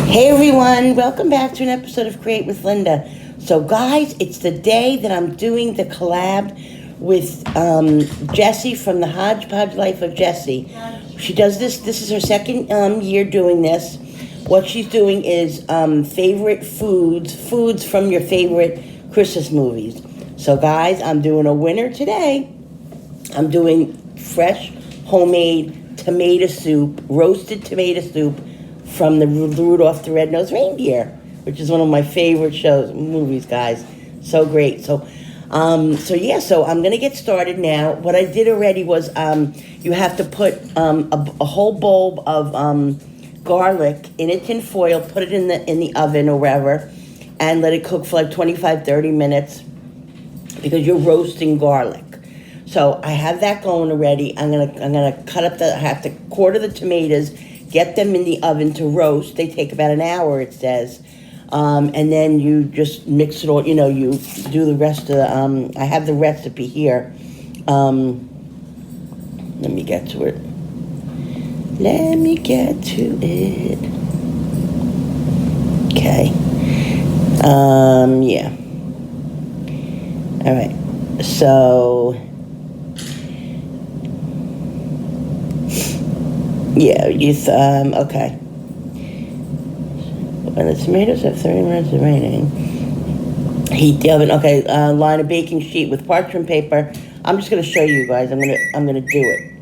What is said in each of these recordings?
Hey everyone, welcome back to an episode of Create with Linda. So guys, it's the day that I'm doing the collab with Jessie from the HODGE Life of Jessie. She does this is her second year doing this. What she's doing is favorite foods from your favorite Christmas movies. So guys, I'm doing a winner today. I'm doing fresh, homemade tomato soup, roasted tomato soup from the Rudolph the Red-Nosed Reindeer, which is one of my favorite movies, guys. So great. So I'm gonna get started now. What I did already was you have to put a whole bulb of garlic in a tin foil, put it in the oven or wherever, and let it cook for like 25-30 minutes because you're roasting garlic. So I have that going already. I'm gonna cut up I have to quarter the tomatoes, get them in the oven to roast. They take about an hour, it says. And then you just mix it all, you do the rest of the, I have the recipe here. Let me get to it. Okay. Yeah. All right. So, yeah, okay. When the tomatoes have 30 minutes remaining, heat the oven. Okay, line a baking sheet with parchment paper. I'm just gonna show you guys. I'm gonna do it.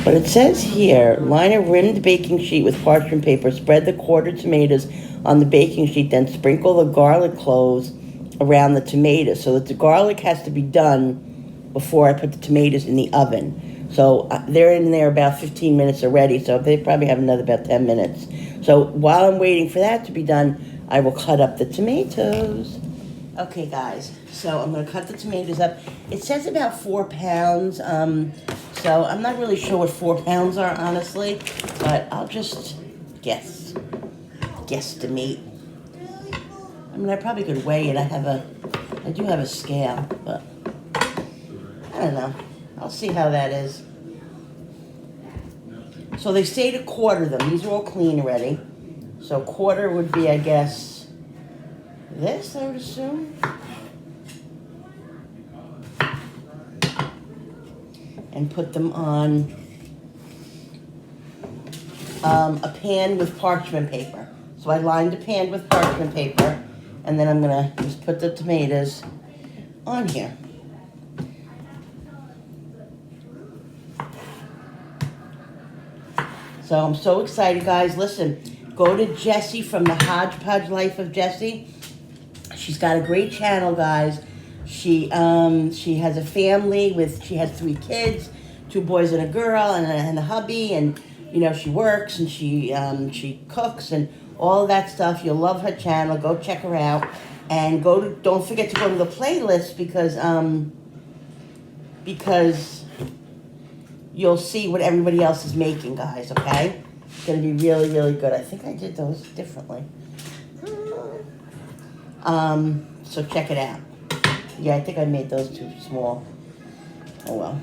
What it says here: line a rimmed baking sheet with parchment paper. Spread the quartered tomatoes on the baking sheet. Then sprinkle the garlic cloves around the tomatoes. So that the garlic has to be done before I put the tomatoes in the oven. So they're in there about 15 minutes already, so they probably have another about 10 minutes. So while I'm waiting for that to be done, I will cut up the tomatoes. Okay, guys, so I'm going to cut the tomatoes up. It says about 4 pounds, so I'm not really sure what 4 pounds are, honestly, but I'll just guesstimate. I mean, I probably could weigh it. I do have a scale, but I don't know. I'll see how that is. So they say to quarter them. These are all clean already. So quarter would be, I guess, this, I would assume. And put them on a pan with parchment paper. So I lined the pan with parchment paper, and then I'm gonna just put the tomatoes on here. So I'm so excited, guys. Listen, go to Jessie from the HODGE Life of Jessie. She's got a great channel, guys. She has a family she has 3 kids, 2 boys and a girl, and a hubby, and she works and she cooks and all of that stuff. You'll love her channel. Go check her out, and don't forget to go to the playlist because you'll see what everybody else is making, guys, okay? It's going to be really, really good. I think I did those differently. So check it out. Yeah, I think I made those too small. Oh, well.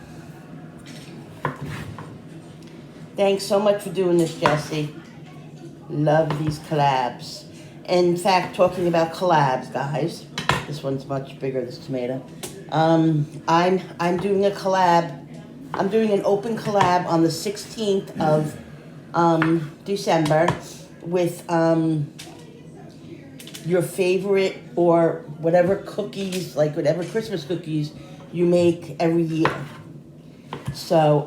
Thanks so much for doing this, Jessie. Love these collabs. In fact, talking about collabs, guys, this one's much bigger, this tomato. I'm doing a collab. I'm doing an open collab on the 16th of December with your favorite or whatever cookies, like whatever Christmas cookies you make every year. So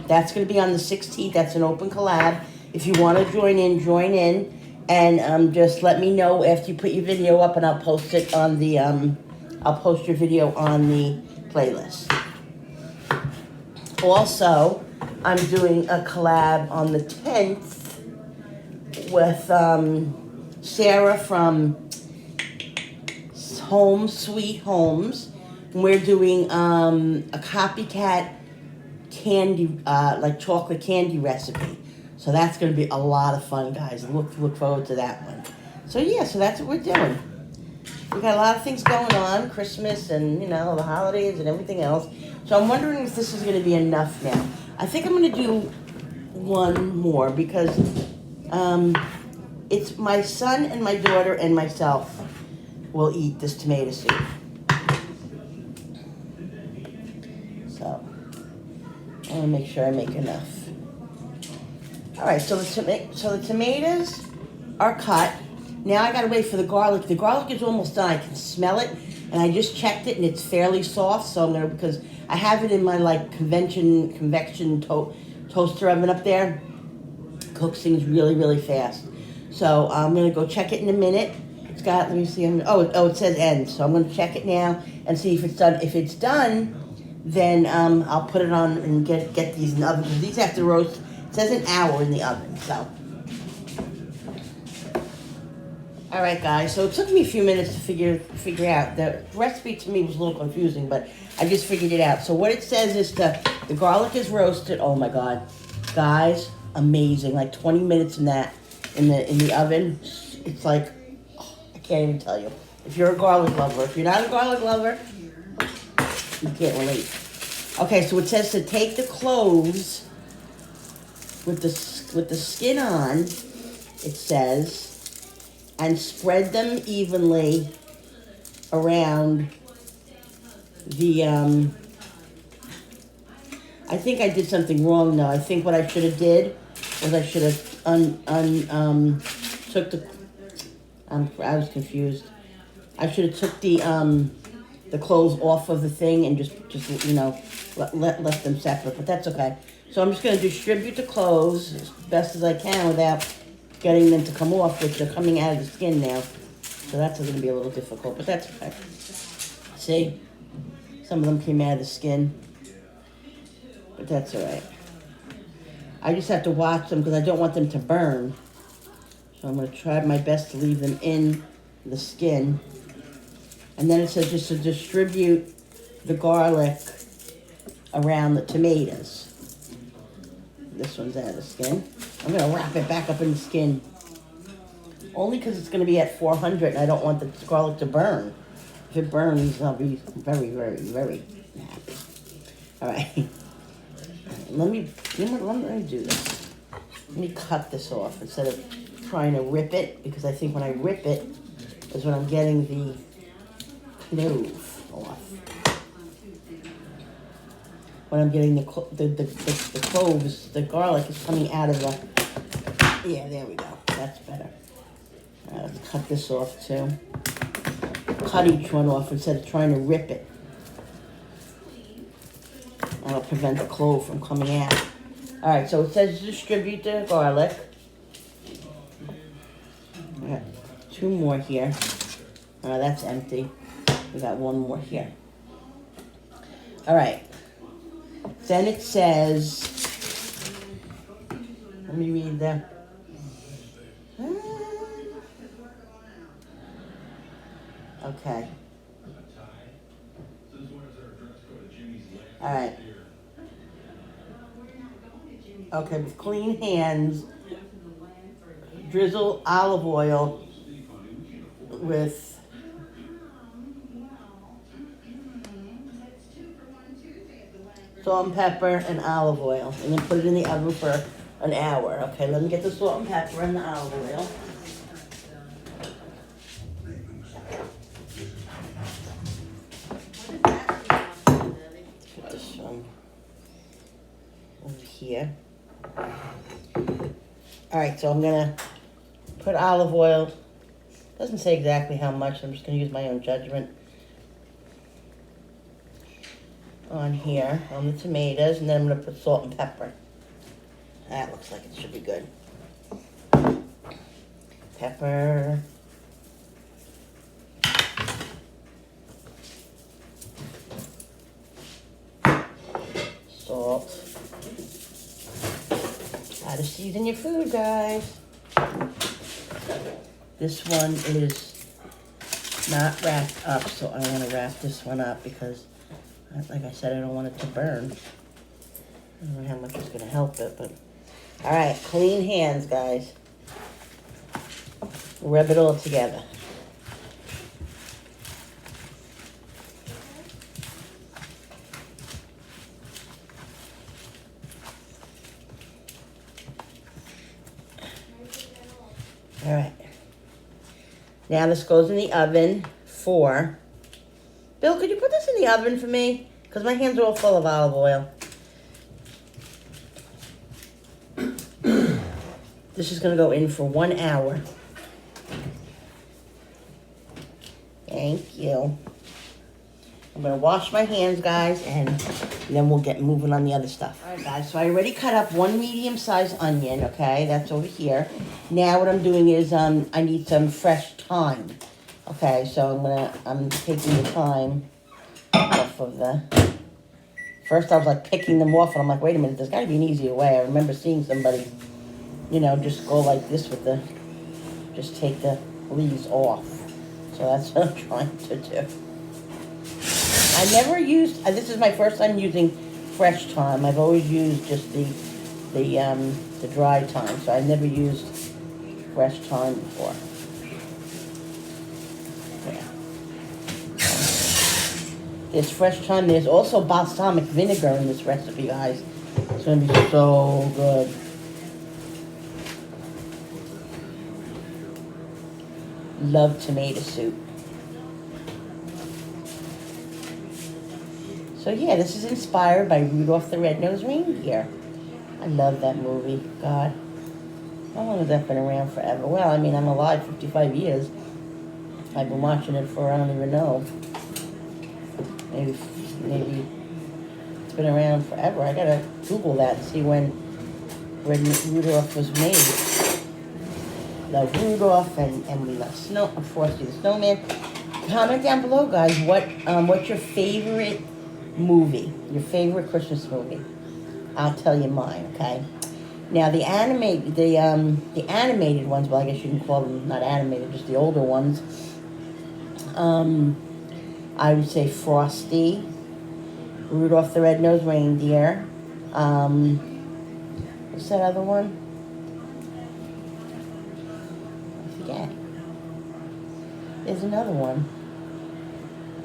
that's going to be on the 16th. That's an open collab. If you want to join in. And just let me know after you put your video up, and I'll post it on the I'll post your video on the playlist. Also, I'm doing a collab on the 10th with Sarah from Home Sweet Homes. We're doing a copycat candy, like chocolate candy recipe. So that's going to be a lot of fun, guys. Look forward to that one. So yeah, so that's what we're doing. We got a lot of things going on, Christmas and, the holidays and everything else. So I'm wondering if this is going to be enough now. I think I'm gonna do one more because it's my son and my daughter and myself will eat this tomato soup. So I want to make sure I make enough. All right, so the tomatoes are cut. Now I gotta wait for the garlic. The garlic is almost done. I can smell it, and I just checked it, and it's fairly soft. So I'm gonna, because I have it in my like convection toaster oven up there. Cooks things really, really fast. So I'm gonna go check it in a minute. It's got, let me see. Oh, it says end. So I'm gonna check it now and see if it's done. If it's done, then I'll put it on and get these in the oven, because these have to roast. It says an hour in the oven. So. All right, guys, so it took me a few minutes to figure out. The recipe to me was a little confusing, but I just figured it out. So what it says is the garlic is roasted. Oh my God, guys, amazing! Like 20 minutes in the oven. It's like, oh, I can't even tell you. If you're a garlic lover, if you're not a garlic lover, you can't relate. Okay, so it says to take the cloves with the skin on. It says. And spread them evenly around the, I think I did something wrong though. I think what I should have did was I should have took the, I was confused. I should have took the cloves off of the thing and just you know, left them separate, but that's okay. So I'm just gonna distribute the cloves as best as I can without getting them to come off, which they're coming out of the skin now. So that's going to be a little difficult, but that's okay. See? Some of them came out of the skin. But that's all right. I just have to watch them because I don't want them to burn. So I'm going to try my best to leave them in the skin. And then it says just to distribute the garlic around the tomatoes. This one's out of the skin. I'm going to wrap it back up in the skin. Only because it's going to be at 400 and I don't want the garlic to burn. If it burns, I'll be very, very, very happy. All right. Let me do this. Let me cut this off instead of trying to rip it, because I think when I rip it is when I'm getting the clove off. When I'm getting the cloves, the garlic is coming out of the, yeah, there we go. That's better. Let's cut this off too. Cut each one off instead of trying to rip it. That'll prevent the clove from coming out. All right, so it says distribute the garlic. I got 2 more here. That's empty. We got 1 more here. All right. Then it says, let me read the, okay. All right. Okay, with clean hands, drizzle olive oil with salt and pepper and olive oil, and then put it in the oven for an hour. Okay, let me get the salt and pepper and the olive oil. Put this one over here. All right, so I'm gonna put olive oil. Doesn't say exactly how much. I'm just gonna use my own judgment. On here, on the tomatoes, and then I'm going to put salt and pepper. That looks like it should be good. Pepper. Salt. Gotta season your food, guys. This one is not wrapped up, so I want to wrap this one up because, like I said, I don't want it to burn. I don't know how much it's going to help it, but... All right, clean hands, guys. Rub it all together. All right. Now this goes in the oven for... Bill, could you put this in the oven for me? Because my hands are all full of olive oil. This is going to go in for 1 hour. Thank you. I'm going to wash my hands, guys, and then we'll get moving on the other stuff. All right, guys, so I already cut up 1 medium-sized onion, okay? That's over here. Now what I'm doing is I need some fresh thyme. Okay, so I'm taking the thyme off of the... First I was like picking them off, and I'm like, wait a minute, there's got to be an easier way. I remember seeing somebody, you know, just go like this with the... Just take the leaves off. So that's what I'm trying to do. I never used, this is my first time using fresh thyme. I've always used just the dry thyme, so I've never used fresh thyme before. Yeah. There's fresh thyme. There's also balsamic vinegar in this recipe, guys. It's going to be so good. Love tomato soup. So yeah, this is inspired by Rudolph the Red-Nosed Reindeer. I love that movie. God. How long has that been around? Forever? Well, I mean, I'm alive 55 years. I've been watching it for, I don't even know. Maybe it's been around forever. I gotta Google that and see when Rudolph was made. Love Rudolph and we love Frosty the Snowman. Comment down below, guys, what's your favorite movie, your favorite Christmas movie. I'll tell you mine, okay? Now the animated ones, well, I guess you can call them not animated, just the older ones. I would say Frosty, Rudolph the Red-Nosed Reindeer. What's that other one? I forget. There's another one.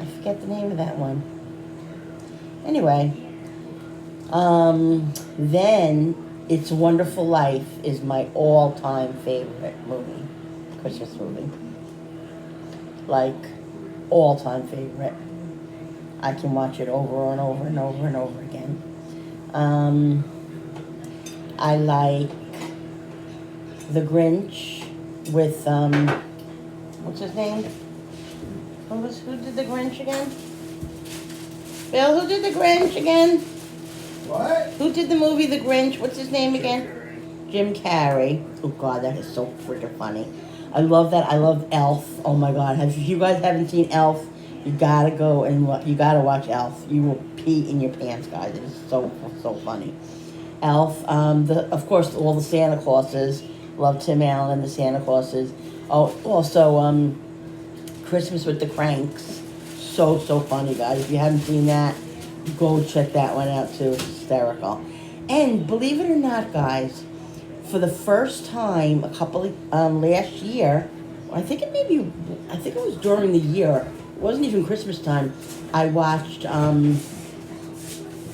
I forget the name of that one. Anyway, then It's a Wonderful Life is my all-time favorite movie, Christmas movie. Like, all-time favorite. I can watch it over and over and over and over again. I like The Grinch with, what's his name? Who did The Grinch again? Bill, who did The Grinch again? What? Who did the movie The Grinch? What's his name again? Jim Carrey. Oh God, that is so freaking funny. I love that. I love Elf. Oh my God, if you guys haven't seen Elf, you gotta go and you gotta watch Elf. You will pee in your pants, guys. It is so funny. Elf. Of course, all the Santa Clauses. Love Tim Allen and the Santa Clauses. Oh, also Christmas with the Cranks. So funny, guys. If you haven't seen that, go check that one out too. It's hysterical. And believe it or not, guys, for the first time last year, I think it was during the year. It wasn't even Christmas time. I watched The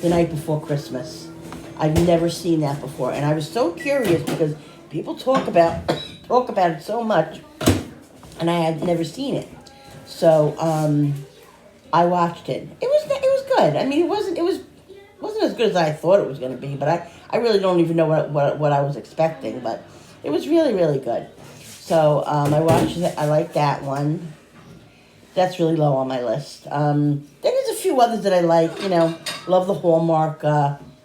Night Before Christmas. I've never seen that before, and I was so curious because people talk about it so much, and I had never seen it. So I watched it. It was good. I mean, it wasn't as good as I thought it was going to be, but I really don't even know what I was expecting, but it was really, really good. So I watched it. I like that one. That's really low on my list. Then there's a few others that I like. You know, love the Hallmark,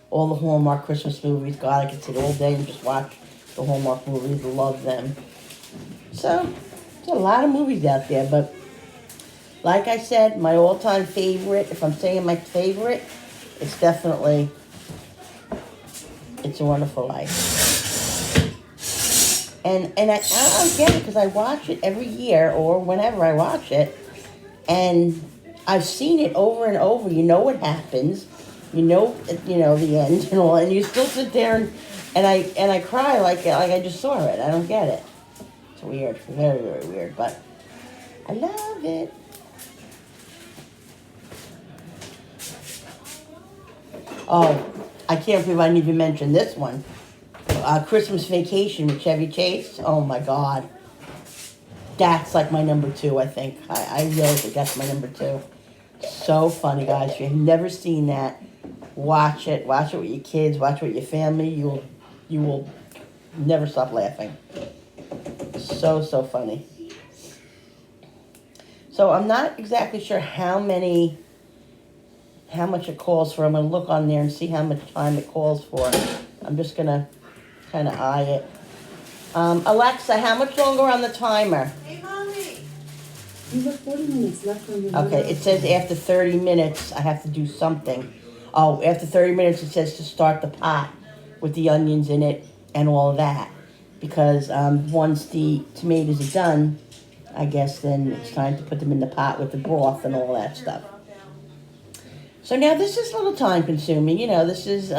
all the Hallmark Christmas movies. God, I could sit all day and just watch the Hallmark movies. Love them. So there's a lot of movies out there, but like I said, my all-time favorite, if I'm saying my favorite, it's definitely It's a Wonderful Life. And I don't get it because I watch it every year or whenever I watch it, and I've seen it over and over. You know what happens, you know the end and all, and you still sit there and I cry like I just saw it. I don't get it. It's weird, very, very weird, but I love it. Oh, I can't believe I didn't even mention this one. Christmas Vacation with Chevy Chase. Oh my God. That's like my number 2, I think. I really think that's my number 2. So funny, guys. If you've never seen that, watch it. Watch it with your kids. Watch it with your family. You will never stop laughing. So funny. So I'm not exactly sure how much it calls for. I'm going to look on there and see how much time it calls for. I'm just going to kind of eye it. Alexa, how much longer on the timer? Hey, Mommy. You have 40 minutes left on your Okay, it says after 30 minutes I have to do something. Oh, after 30 minutes it says to start the pot with the onions in it and all of that. Because once the tomatoes are done, I guess then it's time to put them in the pot with the broth and all that stuff. So now this is a little time consuming, this is,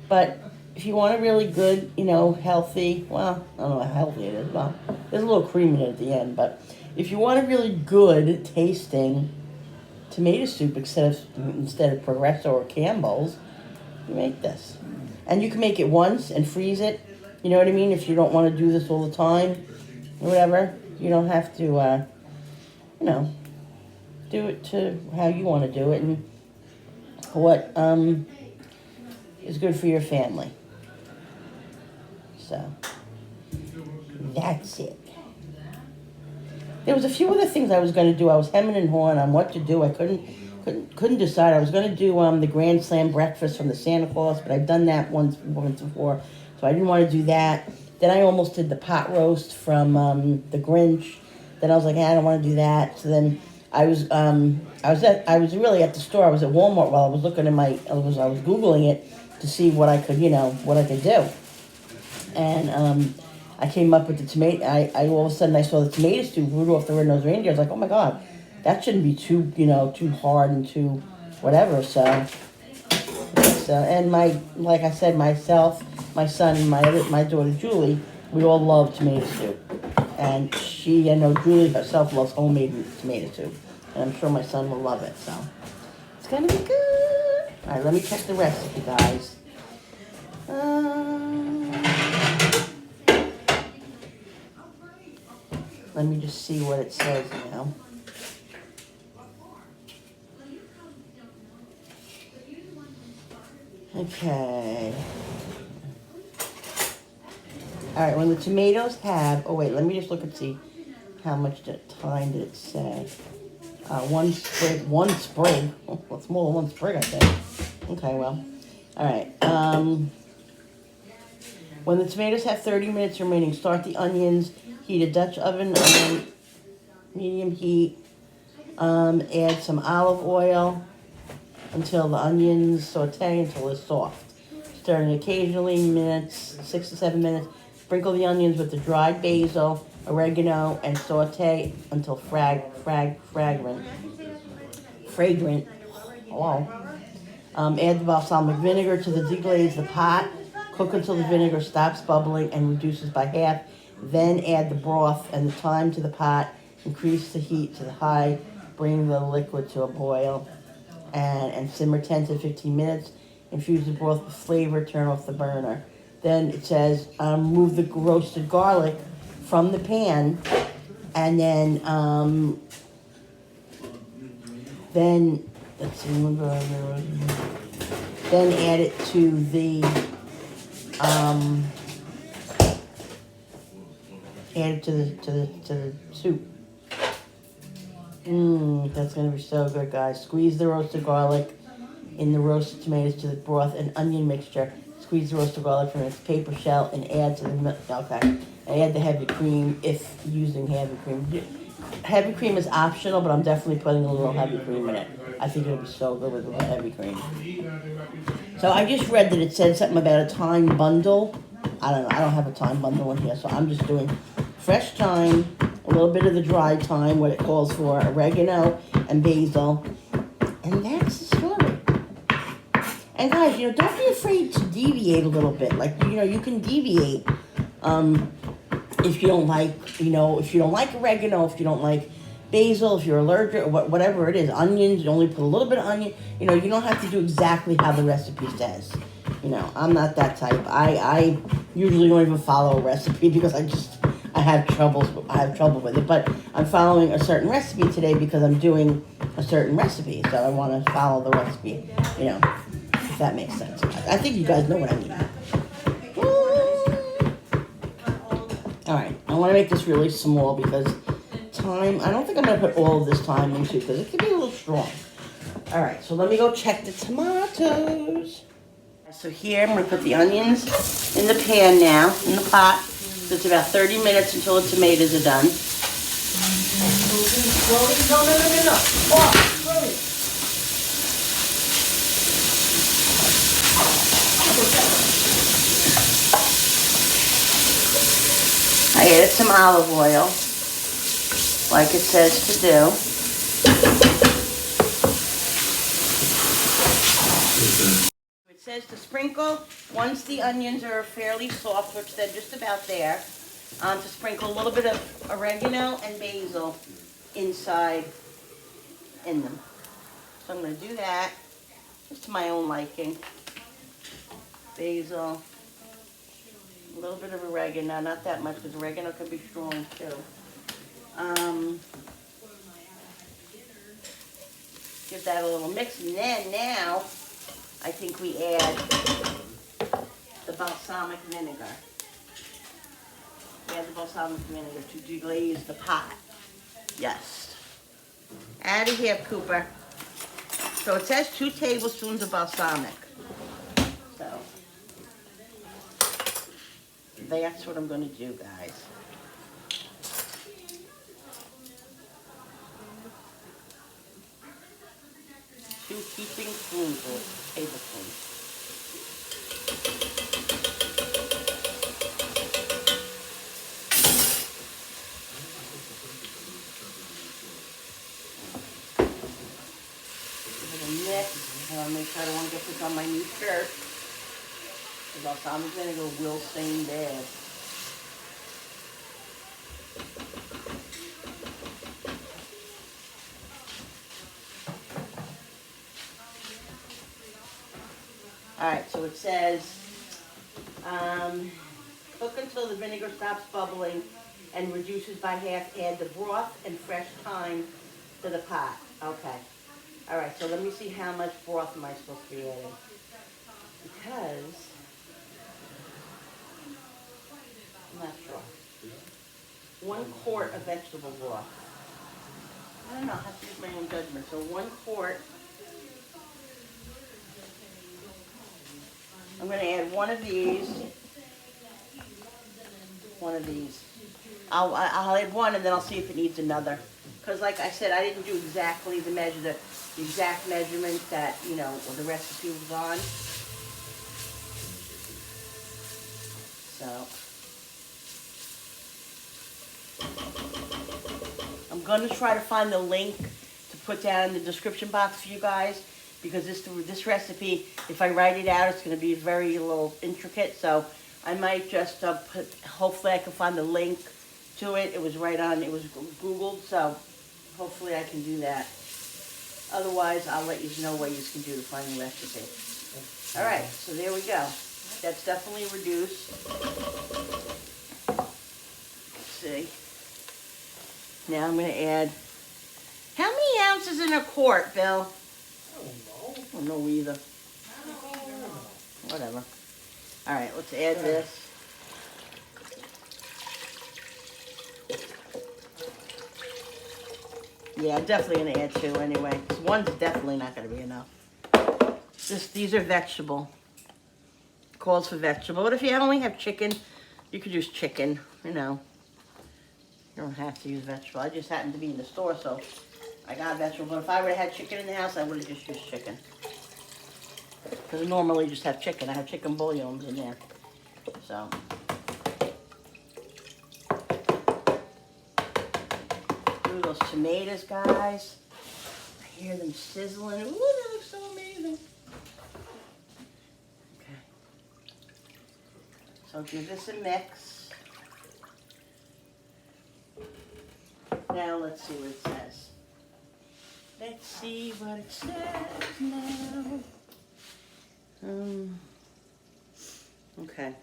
but if you want a really good, healthy, well, I don't know how healthy it is, well, there's a little cream in it at the end, but if you want a really good tasting tomato soup instead of Progresso or Campbell's, you make this. And you can make it once and freeze it, you know what I mean, if you don't want to do this all the time, or whatever, you don't have to, do it to how you want to do it and what is good for your family. So, that's it. There was a few other things I was going to do. I was hemming and hawing on what to do. I couldn't decide. I was going to do the Grand Slam breakfast from the Santa Claus, but I've done that once before, so I didn't want to do that. Then I almost did the pot roast from the Grinch. Then I was like, I don't want to do that. So then I was really at the store. I was at Walmart while I was looking at I was Googling it to see what I could do. And I came up with the tomato. I all of a sudden I saw the tomato soup, Rudolph the Red-Nosed Reindeer. I was like, oh my God, that shouldn't be too hard and too whatever. So and like I said, myself, my son, and my daughter Julie, we all love tomato soup. And I know Julie herself loves homemade tomato soup. And I'm sure my son will love it, so it's gonna be good. All right, let me check the recipe, guys. Let me just see what it says now. Okay. All right, when the tomatoes have, let me just look and see how much time did it say. One sprig. Oh, that's more than one sprig, I think. Okay, well, all right. When the tomatoes have 30 minutes remaining, start the onions. Heat a Dutch oven on medium heat. Add some olive oil until the onions saute until they're soft. Stirring occasionally, 6 to 7 minutes. Sprinkle the onions with the dried basil, oregano, and saute until fragrant. Hello. Add the balsamic vinegar to deglaze the pot. Cook until the vinegar stops bubbling and reduces by half. Then add the broth and the thyme to the pot. Increase the heat to the high. Bring the liquid to a boil and simmer 10 to 15 minutes. Infuse the broth with flavor. Turn off the burner. Then it says remove the roasted garlic from the pan, and then let's see. Then add it to the soup. That's gonna be so good, guys. Squeeze the roasted garlic in the roasted tomatoes to the broth and onion mixture. Squeeze the roasted garlic from its paper shell and add to the milk. Okay, and add the heavy cream if using heavy cream. Heavy cream is optional, but I'm definitely putting a little heavy cream in it. I think it'll be so good with a little heavy cream. So I just read that it said something about a thyme bundle. I don't know. I don't have a thyme bundle in here, so I'm just doing fresh thyme, a little bit of the dried thyme, what it calls for, oregano and basil, and that's the story. And guys, don't be afraid to deviate a little bit. Like, you can deviate if you don't like, if you don't like oregano, if you don't like basil, if you're allergic, or whatever it is, onions, you only put a little bit of onion. You don't have to do exactly how the recipe says. I'm not that type. I usually don't even follow a recipe because I have trouble with it, but I'm following a certain recipe today because I'm doing a certain recipe, so I want to follow the recipe, you know, if that makes sense. I think you guys know what I mean. All right, I want to make this really small because I don't think I'm going to put all of this time into because it can be a little strong. All right, so let me go check the tomatoes. So here I'm going to put the onions in the pan now, in the pot. So it's about 30 minutes until the tomatoes are done. No. I added some olive oil, like it says to do. It says to sprinkle, once the onions are fairly soft, which they're just about there, to sprinkle a little bit of oregano and basil inside in them. So I'm going to do that, just to my own liking. Basil, a little bit of oregano, not that much because oregano can be strong too. Give that a little mix, and then now I think we add the balsamic vinegar. We add the balsamic vinegar to deglaze the pot. Yes. Add it here, Cooper. So it says 2 tablespoons of balsamic. So that's what I'm going to do, guys. Two heaping tablespoons. Mix. Make sure I don't want to get this on my new shirt. The balsamic vinegar will stain bad. Alright, so it says, cook until the vinegar stops bubbling and reduces by half. Add the broth and fresh thyme to the pot. Okay. Alright, so let me see how much broth am I supposed to be adding. Because, I'm not sure. 1 quart of vegetable broth. I don't know, I have to use my own judgment. So 1 quart. I'm going to add one of these. I'll add one and then I'll see if it needs another. Because like I said, I didn't do exactly the exact measurement that, you know, the recipe was on. So I'm going to try to find the link to put down in the description box for you guys. Because this recipe, if I write it out, it's going to be very little intricate. So I might just hopefully I can find the link to it. It was it was Googled, so hopefully I can do that. Otherwise, I'll let you know what you can do to find the recipe. All right, so there we go. That's definitely reduced. Let's see. Now I'm going to add, how many ounces in a quart, Bill? I don't know either. Whatever. Alright, let's add this. Yeah, I'm definitely going to add 2 anyway. 'Cause 1's definitely not going to be enough. These are vegetable. Calls for vegetable. But if you only have chicken, you could use chicken, you know. You don't have to use vegetable. I just happened to be in the store, so I got vegetable. But if I would have had chicken in the house, I would have just used chicken. Because I normally just have chicken. I have chicken bouillons in there. So. Ooh, those tomatoes, guys. I hear them sizzling. Ooh, they look so amazing. Okay. So give this a mix. Now let's see what it says. Let's see what it says now. Okay.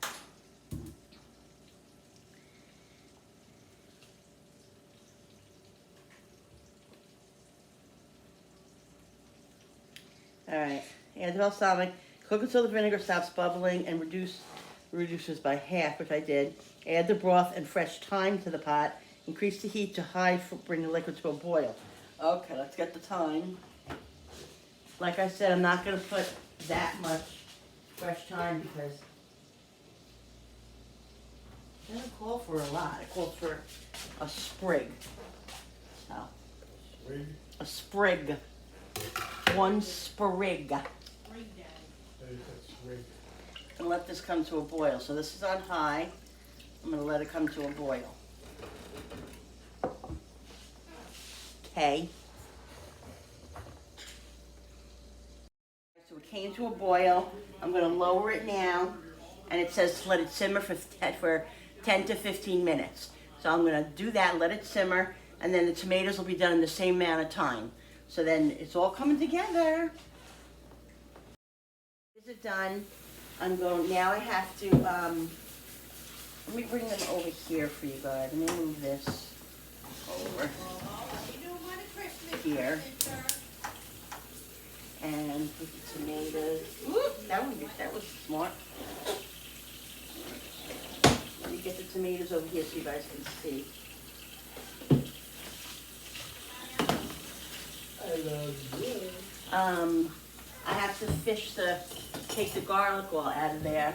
All right, add the balsamic. Cook until the vinegar stops bubbling and reduces by half, which I did. Add the broth and fresh thyme to the pot. Increase the heat to high for bring the liquid to a boil. Okay, let's get the thyme. Like I said, I'm not going to put that much fresh thyme because it doesn't call for a lot. It calls for a sprig. So, a sprig. One sprig. And let this come to a boil. So this is on high. I'm going to let it come to a boil. Okay. So it came to a boil. I'm going to lower it now. And it says to let it simmer for 10 to 15 minutes. So I'm going to do that, let it simmer, and then the tomatoes will be done in the same amount of time. So then it's all coming together. Is it done? Now I have to, let me bring them over here for you guys. Let me move this over here. And put the tomatoes. Whoop, that was smart. Let me get the tomatoes over here so you guys can see. I have to take the garlic oil out of there.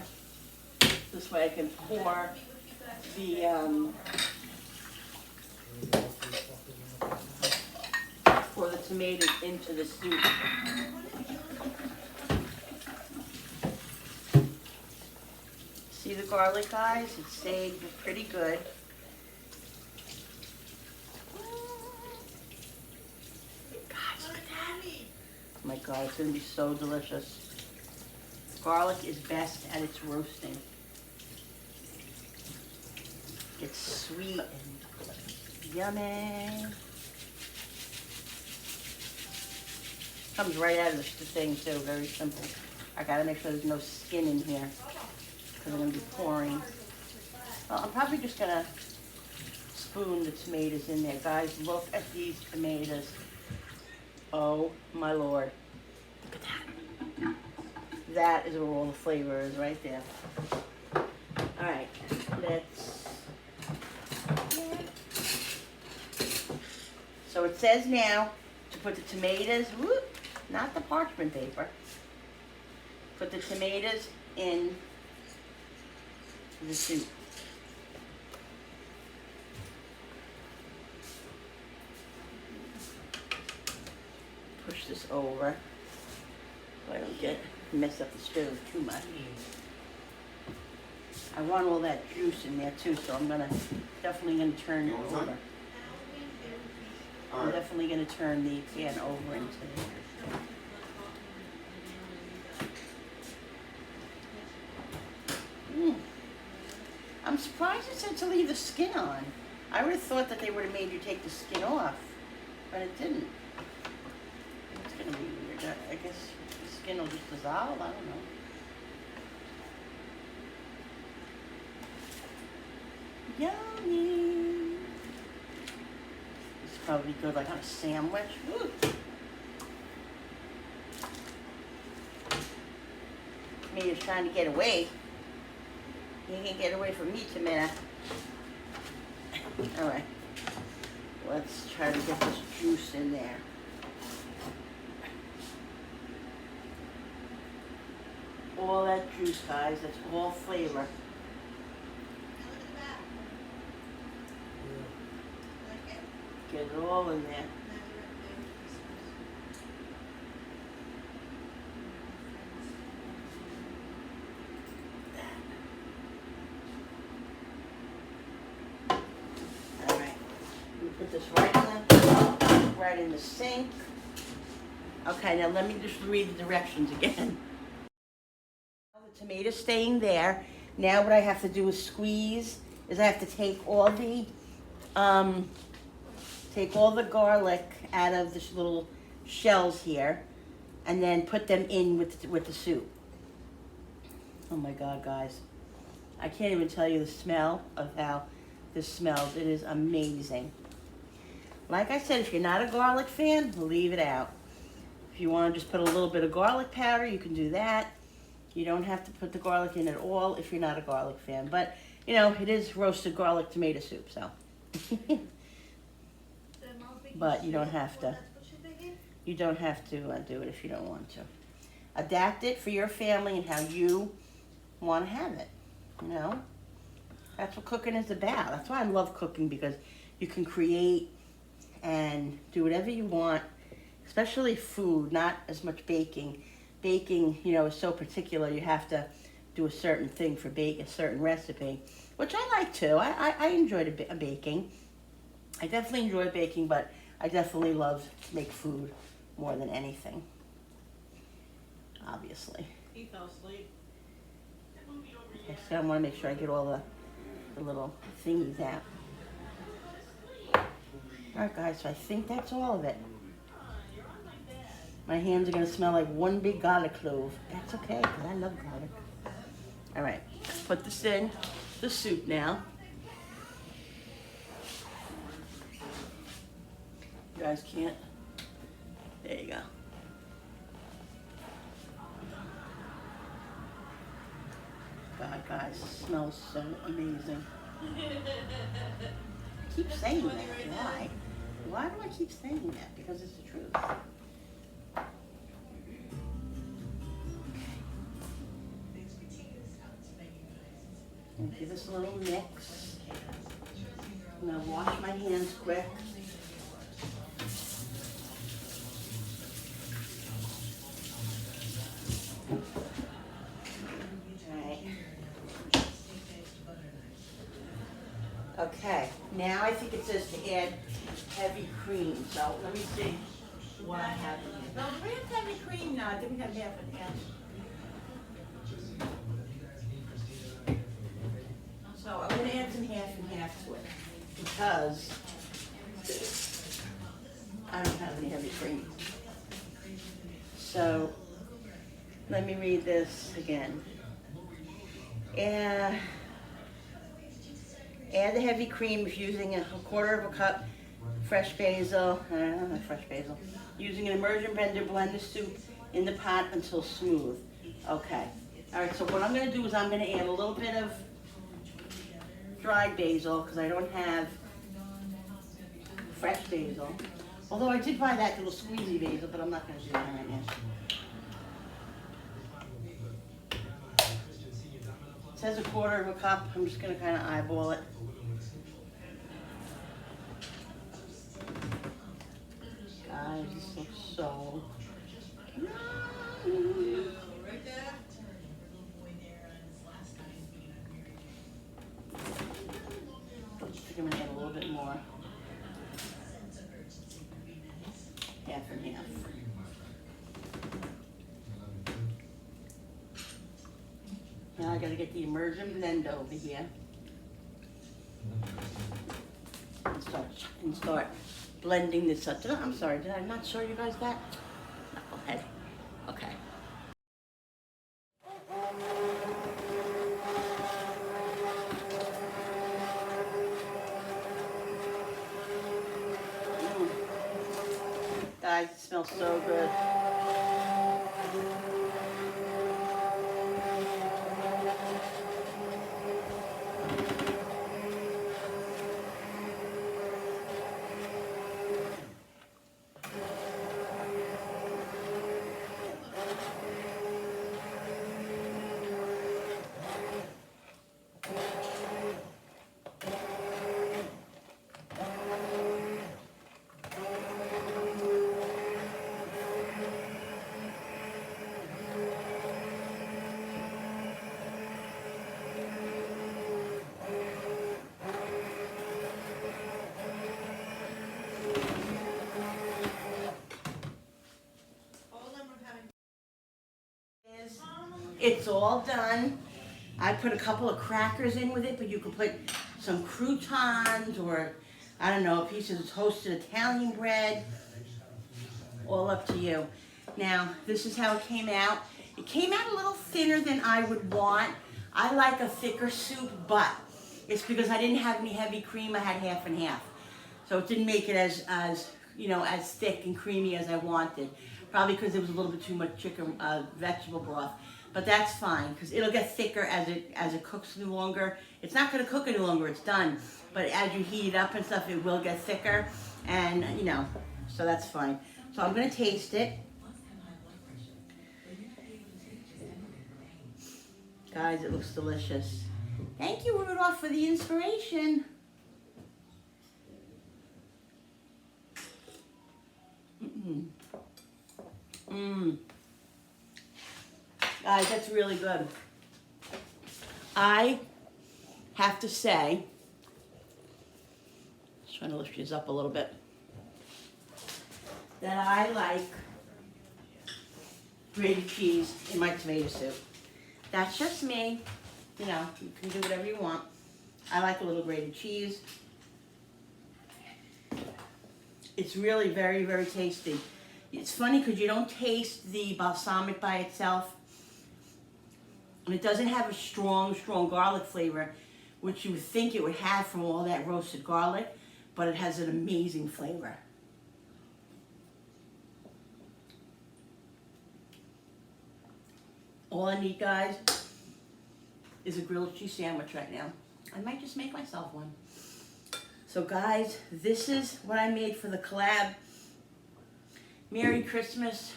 This way I can pour the tomatoes into the soup. See the garlic, guys? It stayed pretty good. Guys, look at that. Oh my God, it's gonna be so delicious. Garlic is best at its roasting. It's sweet and yummy. Comes right out of the thing too, very simple. I gotta make sure there's no skin in here because I'm gonna be pouring. Well, I'm probably just gonna spoon the tomatoes in there. Guys, look at these tomatoes. Oh my Lord. Look at that. That is where all the flavor is right there. All right, so it says now to put the tomatoes, whoop, not the parchment paper. Put the tomatoes in the soup. Push this over so I don't mess up the stove too much. I want all that juice in there too, so I'm definitely gonna turn it over. I'm definitely gonna turn the pan over into there. I'm surprised it said to leave the skin on. I would have thought that they would have made you take the skin off, but it didn't. It's gonna be weird. I guess the skin will just dissolve. I don't know. Yummy. This is probably good like on a sandwich. Ooh. Me is trying to get away. You can't get away from me, tomato. All right. Let's try to get this juice in there. All that juice, guys. That's all flavor. Get it all in there. All right. We put this right in the sink. Okay, now let me just read the directions again. The tomato's staying there. Now what I have to do is squeeze. I have to take all the garlic out of the little shells here, and then put them in with the soup. Oh my God, guys! I can't even tell you the smell of how this smells. It is amazing. Like I said, if you're not a garlic fan, leave it out. If you want to just put a little bit of garlic powder, you can do that. You don't have to put the garlic in at all if you're not a garlic fan. But, you know, it is roasted garlic tomato soup, so. But you don't have to. You don't have to do it if you don't want to. Adapt it for your family and how you want to have it, you know? That's what cooking is about. That's why I love cooking, because you can create and do whatever you want, especially food, not as much baking. Baking, you know, is so particular. You have to do a certain thing for a certain recipe, which I like too. I enjoyed baking. I definitely enjoy baking, but I definitely love to make food more than anything, obviously. He fell asleep. Okay, so I want to make sure I get all the little thingies out. Alright guys, so I think that's all of it. My hands are going to smell like one big garlic clove. That's okay, because I love garlic. Alright, put this in the soup now. You guys can't. There you go. God, guys, it smells so amazing. I keep saying that. Why? Why do I keep saying that? Because it's the truth. And give this a little mix. I'm going to wash my hands quick. Okay, now I think it says to add heavy cream, so let me see what I have in here. No, do we have heavy cream? No, I think we have half and half. So I'm going to add some half and half to it, because I don't have any heavy cream. So let me read this again. Add the heavy cream if using a quarter of a cup fresh basil, not fresh basil. Using an immersion blender, blend the soup in the pot until smooth. Okay. All right, so what I'm going to do is I'm going to add a little bit of dried basil, because I don't have fresh basil. Although I did buy that little squeezy basil, but I'm not going to do that right now. It says a quarter of a cup. I'm just going to kind of eyeball it. Guys, this looks so yummy. I think I'm going to add a little bit more. Half and half. Now I gotta get the immersion blender over here and start blending this up. I'm sorry, did I not show you guys that? Knucklehead. Okay. Guys, it smells so good. It's all done. I put a couple of crackers in with it, but you could put some croutons or, I don't know, a piece of toasted Italian bread. All up to you. Now, this is how it came out. It came out a little thinner than I would want. I like a thicker soup, but it's because I didn't have any heavy cream. I had half and half. So it didn't make it as you know, as thick and creamy as I wanted. Probably because there was a little bit too much chicken, vegetable broth. But that's fine, because it'll get thicker as it cooks any longer. It's not going to cook any longer, it's done. But as you heat it up and stuff, it will get thicker. And, you know, so that's fine. So I'm going to taste it. Guys, it looks delicious. Thank you, Rudolph, for the inspiration. Guys, that's really good. I have to say, just trying to lift these up a little bit, that I like grated cheese in my tomato soup. That's just me. You know, you can do whatever you want. I like a little grated cheese. It's really very, very tasty. It's funny because you don't taste the balsamic by itself. And it doesn't have a strong, strong garlic flavor, which you would think it would have from all that roasted garlic, but it has an amazing flavor. All I need, guys, is a grilled cheese sandwich right now. I might just make myself one. So guys, this is what I made for the collab. Merry Christmas,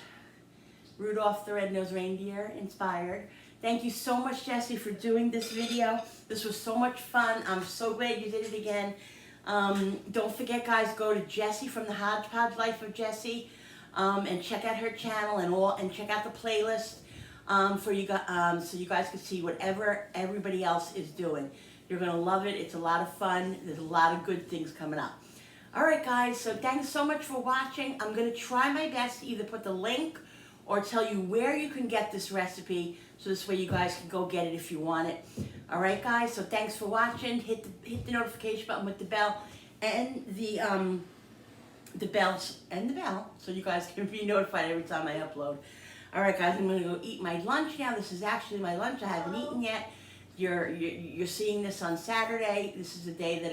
Rudolph the Red-Nosed Reindeer inspired. Thank you so much, Jessie, for doing this video. This was so much fun. I'm so glad you did it again. Don't forget, guys, go to Jessie from the HODGE Life of Jessie and check out her channel and check out the playlist for you guys, so you guys can see whatever everybody else is doing. You're gonna love it. It's a lot of fun. There's a lot of good things coming up. All right, guys, so thanks so much for watching. I'm gonna try my best to either put the link or tell you where you can get this recipe, so this way you guys can go get it if you want it. All right, guys, so thanks for watching. Hit the notification button with the bell and the bell, so you guys can be notified every time I upload. All right, guys, I'm gonna go eat my lunch now. This is actually my lunch. I haven't eaten yet. You're seeing this on Saturday. This is the day that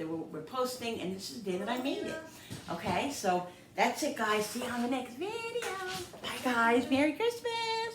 we're posting, and this is the day that I made it. Okay, so that's it, guys. See you on the next video. Bye, guys. Merry Christmas.